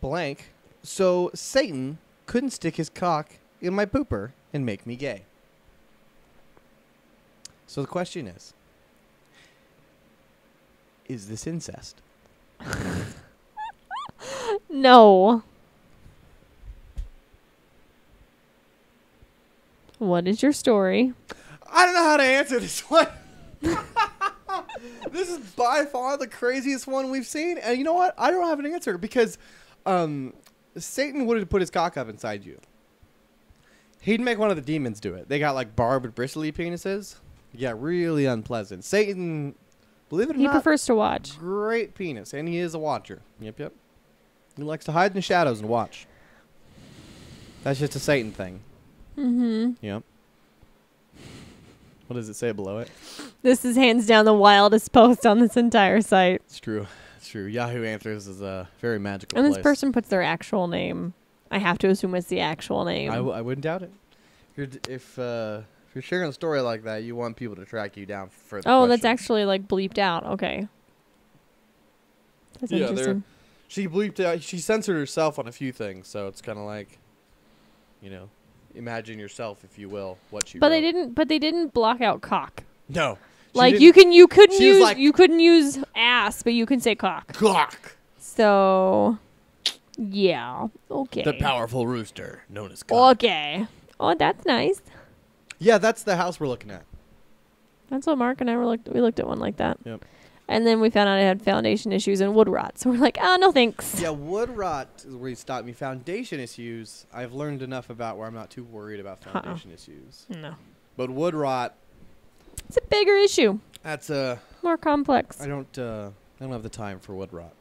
blank so Satan couldn't stick his cock in my pooper and make me gay. So the question is this incest? No. What is your story? I don't know how to answer this one. This is by far the craziest one we've seen. And you know what? I don't have an answer because Satan would have put his cock up inside you. He'd make one of the demons do it. They got like barbed, bristly penises. Yeah, really unpleasant. Satan, believe it or not, he prefers to watch. Great penis, and he is a watcher. Yep. He likes to hide in the shadows and watch. That's just a Satan thing. Mm-hmm. Yep. What does it say below it? This is hands down the wildest post on this entire site. It's true. Yahoo Answers is a very magical place. And this person puts their actual name. I have to assume it's the actual name. I wouldn't doubt it. If you're sharing a story like that, you want people to track you down for further questions. That's actually like bleeped out. Okay. That's interesting. She bleeped out. She censored herself on a few things, so it's kind of like, imagine yourself, if you will, what you. But they didn't block out cock. No. Like you couldn't use ass, but you can say cock. Cock. So, yeah. Okay. The powerful rooster known as cock. Okay. Oh, that's nice. Yeah, that's the house we're looking at. That's what Mark and I we looked at one like that. Yep. And then we found out it had foundation issues and wood rot. So we're like, no thanks. Yeah, wood rot is where you stopped me. Foundation issues, I've learned enough about where I'm not too worried about foundation issues. No. But wood rot, it's a bigger issue. That's more complex. I don't have the time for wood rot.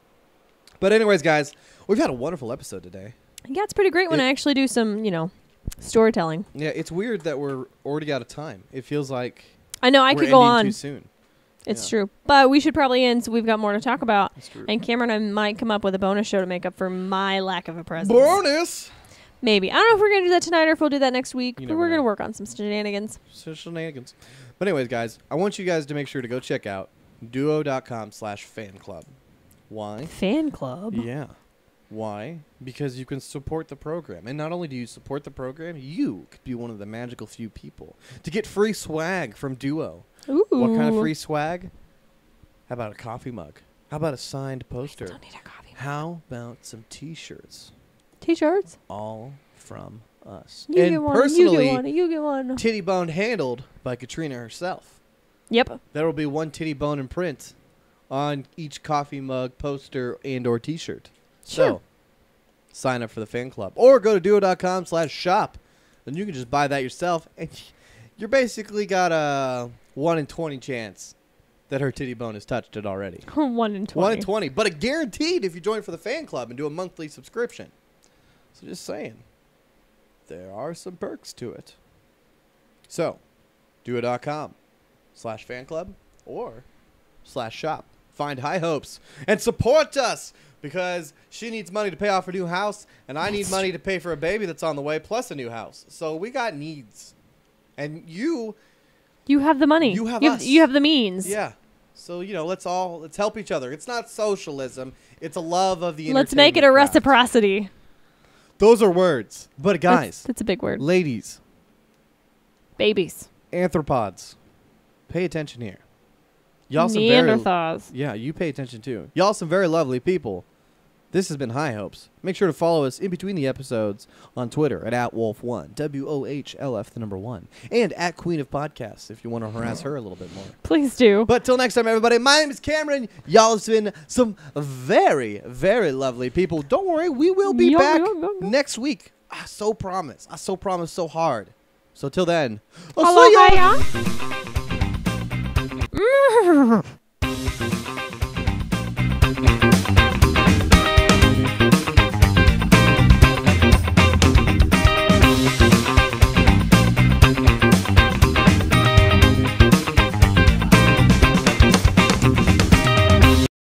But anyways, guys, we've had a wonderful episode today. Yeah, it's pretty great when I actually do some, storytelling. Yeah, it's weird that we're already out of time. It feels like I know I could go on too soon. It's true. But we should probably end so we've got more to talk about. That's true. And Cameron and I might come up with a bonus show to make up for my lack of a presence. Bonus? Maybe. I don't know if we're going to do that tonight or if we'll do that next week. You But we're going to work on some shenanigans. But anyways, guys, I want you guys to make sure to go check out Dewoh.com/fanclub. Why? Fan club? Yeah. Why? Because you can support the program. And not only do you support the program, you could be one of the magical few people to get free swag from Dewoh. Ooh. What kind of free swag? How about a coffee mug? How about a signed poster? I don't need a coffee mug. How about some T-shirts? T-shirts? All from us. You and get one. personally, You get one. titty boned handled by Katrina herself. Yep. There will be one titty bone in print on each coffee mug, poster, and or t-shirt. Sure. So, sign up for the fan club. Or go to Dewoh.com/shop. Then you can just buy that yourself. And you're basically got a 1 in 20 chance that her titty bone has touched it already. 1 in 20. 1 in 20. But it guaranteed if you join for the fan club and do a monthly subscription. So just saying. There are some perks to it. So, Dewoh.com/fan club or /shop. Find High Hopes and support us because she needs money to pay off her new house and I need money to pay for a baby that's on the way plus a new house. So we got needs. And you have the money. You have us. You have the means. Yeah. So, let's help each other. It's not socialism. It's a love of the Let's make it a craft. reciprocity. Those are words. But guys. That's a big word. Ladies. Babies. Anthropods. Pay attention here. Y'all some Neanderthals. Yeah, you pay attention too. Y'all some very lovely people. This has been High Hopes. Make sure to follow us in between the episodes on Twitter at @Wolf1, WOHLF1, and at Queen of Podcasts if you want to harass her a little bit more. Please do. But till next time, everybody, my name is Cameron. Y'all have been some very, very lovely people. Don't worry, we will be back next week. I so promise. So hard. So till then, I'll see y'all. Aloha.